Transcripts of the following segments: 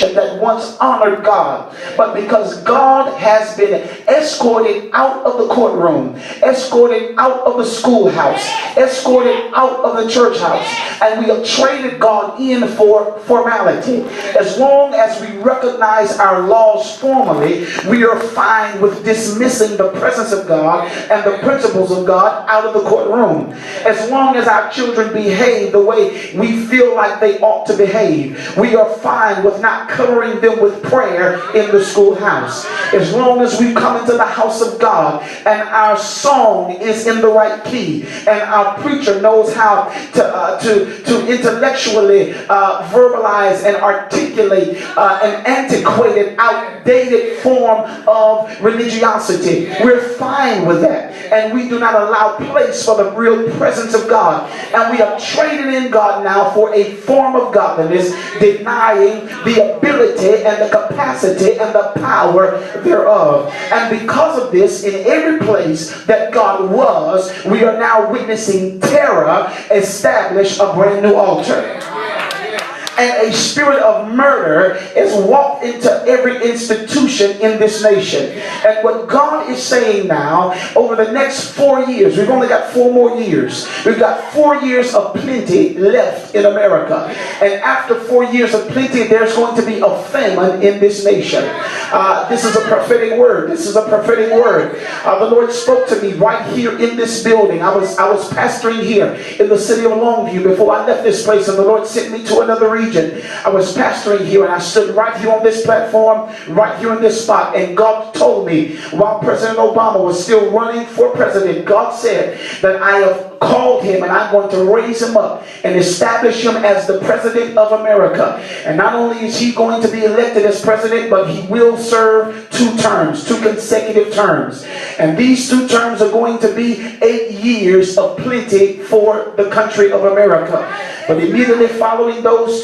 that once honored God, but because God has been escorted out of the courtroom, escorted out of the schoolhouse, escorted out of the church house, and we have traded God in for formality. As long as we recognize our laws formally, we are fine with dismissing the presence of God and the principles of God out of the courtroom. As long as our children behave the way we feel like they ought to behave, we are fine with not covering them with prayer in the schoolhouse. As long as we come into the house of God and our song is in the right key and our preacher knows how to intellectually verbalize and articulate an antiquated, outdated form of religiosity, we're fine with that, and we do not allow place for the real presence of God. And we have traded in God now for a form of godliness, denying the ability and the capacity and the power thereof. And because of this, in every place that God was, we are now witnessing terror establish a brand new altar. And a spirit of murder is walked into every institution in this nation. And what God is saying now, over the next 4 years, we've only got 4 more years. We've got 4 years of plenty left in America. And after 4 years of plenty, there's going to be a famine in this nation. This is a prophetic word. This is a prophetic word. The Lord spoke to me right here in this building. I was pastoring here in the city of Longview before I left this place, and the Lord sent me to another region. I was pastoring here, and I stood right here on this platform, right here in this spot, and God told me while President Obama was still running for president, God said that I have called him and I'm going to raise him up and establish him as the president of America. And not only is he going to be elected as president, but he will serve 2 terms, 2 consecutive terms. And these 2 terms are going to be 8 years of plenty for the country of America. But immediately following those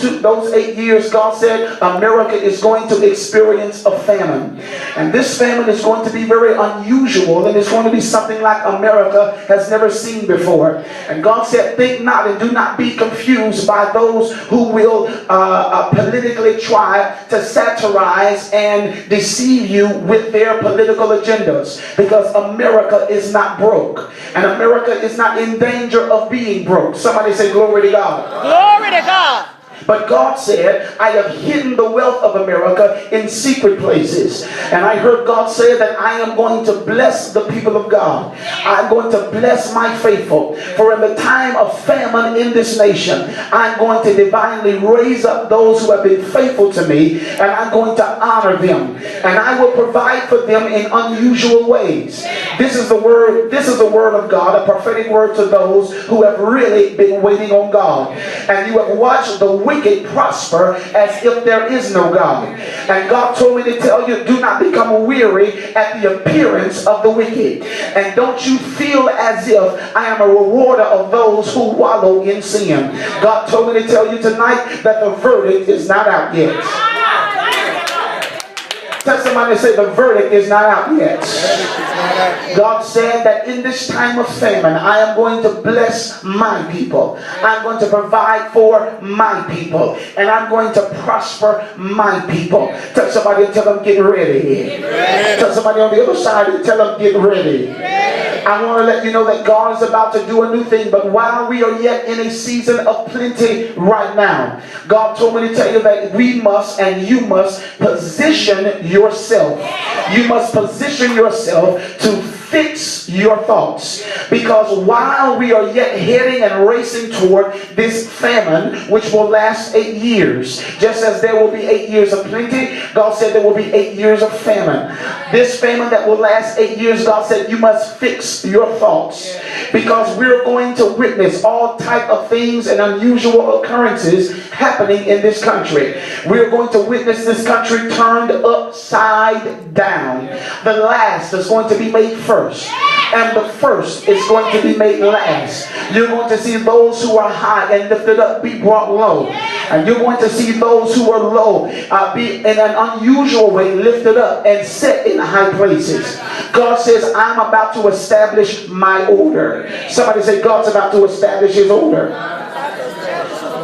8 years, God said America is going to experience a famine. And this famine is going to be very unusual, and it's going to be something like America has never seen before. And God said, think not and do not be confused by those who will politically try to satirize and deceive you with their political agendas. Because America is not broke. And America is not in danger of being broke. Somebody say glory to God. Glory to God. But God said, I have hidden the wealth of America in secret places. And I heard God say that I am going to bless the people of God. I'm going to bless my faithful. For in the time of famine in this nation, I'm going to divinely raise up those who have been faithful to me, and I'm going to honor them. And I will provide for them in unusual ways. This is the word of God, a prophetic word to those who have really been waiting on God. And you have watched the wicked prosper as if there is no God. And God told me to tell you, do not become weary at the appearance of the wicked. And don't you feel as if I am a rewarder of those who wallow in sin. God told me to tell you tonight that the verdict is not out yet. Tell somebody to say the verdict is not out yet. God said that in this time of famine, I am going to bless my people. I'm going to provide for my people. And I'm going to prosper my people. Tell somebody and tell them get ready. Tell somebody on the other side and tell them get ready. I want to let you know that God is about to do a new thing. But while we are yet in a season of plenty right now, God told me to tell you that we must and you must position yourself. You must position yourself to fix your thoughts. Because while we are yet heading and racing toward this famine, which will last 8 years, just as there will be 8 years of plenty, God said there will be 8 years of famine. This famine that will last 8 years, God said you must fix your thoughts. Because we're going to witness all type of things and unusual occurrences happening in this country. We're going to witness this country turned upside down. The last is going to be made first, and the first is going to be made last. You're going to see those who are high and lifted up be brought low, and you're going to see those who are low be in an unusual way lifted up and set in high places. God says, I'm about to establish my order. Somebody say, God's about to establish his order.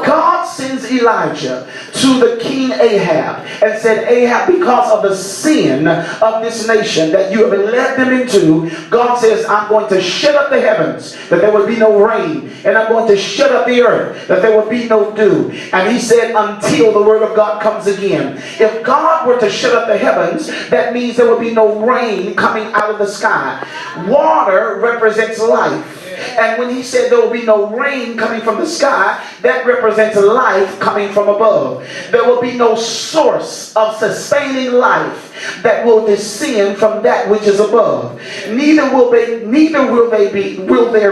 God sends Elijah to the king Ahab and said, Ahab, because of the sin of this nation that you have led them into, God says, I'm going to shut up the heavens, that there will be no rain, and I'm going to shut up the earth, that there will be no dew. And he said, until the word of God comes again. If God were to shut up the heavens, that means there will be no rain coming out of the sky. Water represents life. And when he said there will be no rain coming from the sky, that represents life coming from above. There will be no source of sustaining life that will descend from that which is above. Neither will there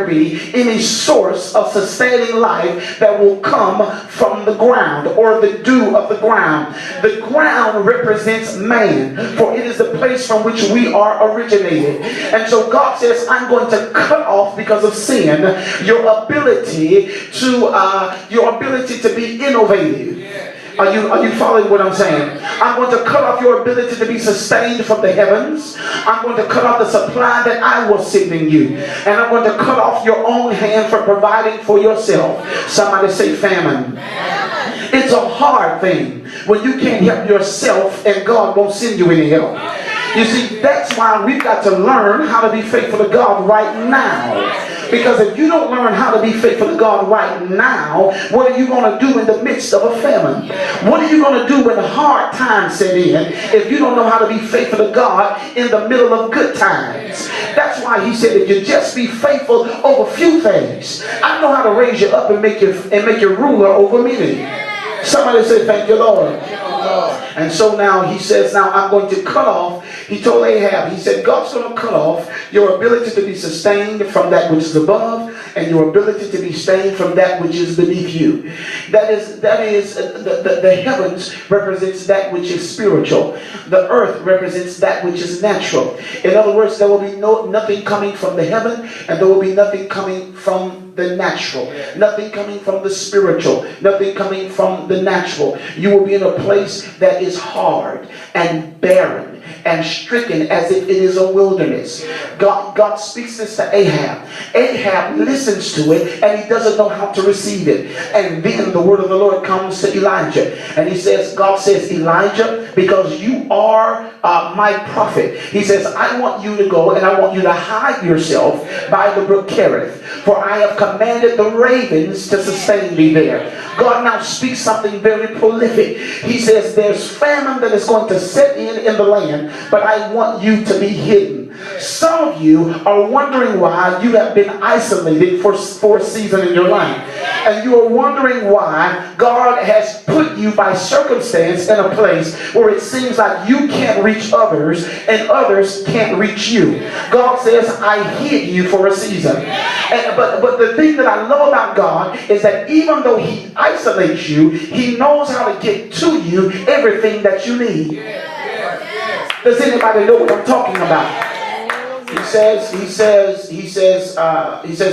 be any source of sustaining life that will come from the ground or the dew of the ground. The ground represents man, for it is the place from which we are originated. And so God says, I'm going to cut off, because of sin, your ability to be innovative. Are you following what I'm saying? I'm going to cut off your ability to be sustained from the heavens. I'm going to cut off the supply that I was sending you. And I'm going to cut off your own hand for providing for yourself. Somebody say famine. It's a hard thing when you can't help yourself and God won't send you any help. You see, that's why we've got to learn how to be faithful to God right now. Because if you don't learn how to be faithful to God right now, what are you going to do in the midst of a famine? What are you going to do when hard times set in if you don't know how to be faithful to God in the middle of good times? That's why he said, if you just be faithful over few things, I know how to raise you up and make you ruler over many. Somebody say, thank you, Lord. And so now he says, now I'm going to cut off. He told Ahab, he said, God's going to cut off your ability to be sustained from that which is above, and your ability to be sustained from that which is beneath you. That is the heavens represents that which is spiritual. The earth represents that which is natural. In other words, there will be nothing coming from the heaven, and there will be nothing coming from the natural, nothing coming from the spiritual, nothing coming from the natural. You will be in a place that is hard and barren and stricken as if it is a wilderness. God speaks this to Ahab. Ahab listens to it and he doesn't know how to receive it. And then the word of the Lord comes to Elijah, and he says, God says, Elijah, because you are my prophet, he says, I want you to go and I want you to hide yourself by the brook Kerith, for I have commanded the ravens to sustain me there. God now speaks something very prolific. He says, there's famine that is going to set in the land, but I want you to be hidden. Some of you are wondering why you have been isolated for a season in your life. And you are wondering why God has put you by circumstance in a place where it seems like you can't reach others and others can't reach you. God says, I hid you for a season. But the thing that I love about God is that even though he isolates you, he knows how to get to you everything that you need. Does anybody know what I'm talking about? He says,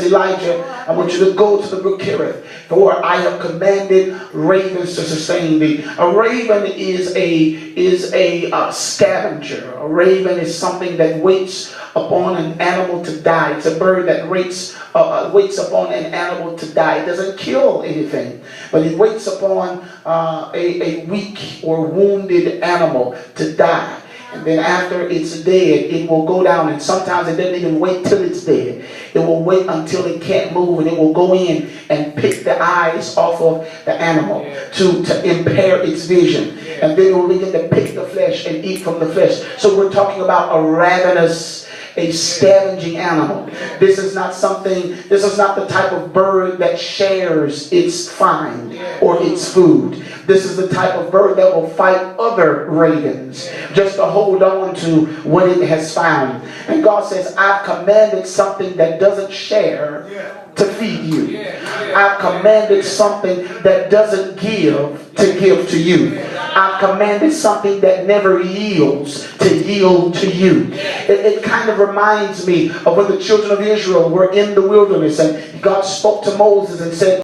Elijah, I want you to go to the brook Kerith, for I have commanded ravens to sustain thee. A raven is a scavenger. A raven is something that waits upon an animal to die. It's a bird that waits upon an animal to die. It doesn't kill anything, but it waits upon a weak or wounded animal to die. And then after it's dead, it will go down, and sometimes it doesn't even wait till it's dead. It will wait until it can't move, and it will go in and pick the eyes off of the animal to impair its vision. And then it will begin to pick the flesh and eat from the flesh. So we're talking about a ravenous, a scavenging animal. This is not the type of bird that shares its find or its food. This is the type of bird that will fight other ravens just to hold on to what it has found. And God says, I've commanded something that doesn't share to feed you. I've commanded something that doesn't give to you. I've commanded something that never yields to yield to you. It kind of reminds me of when the children of Israel were in the wilderness and God spoke to Moses and said,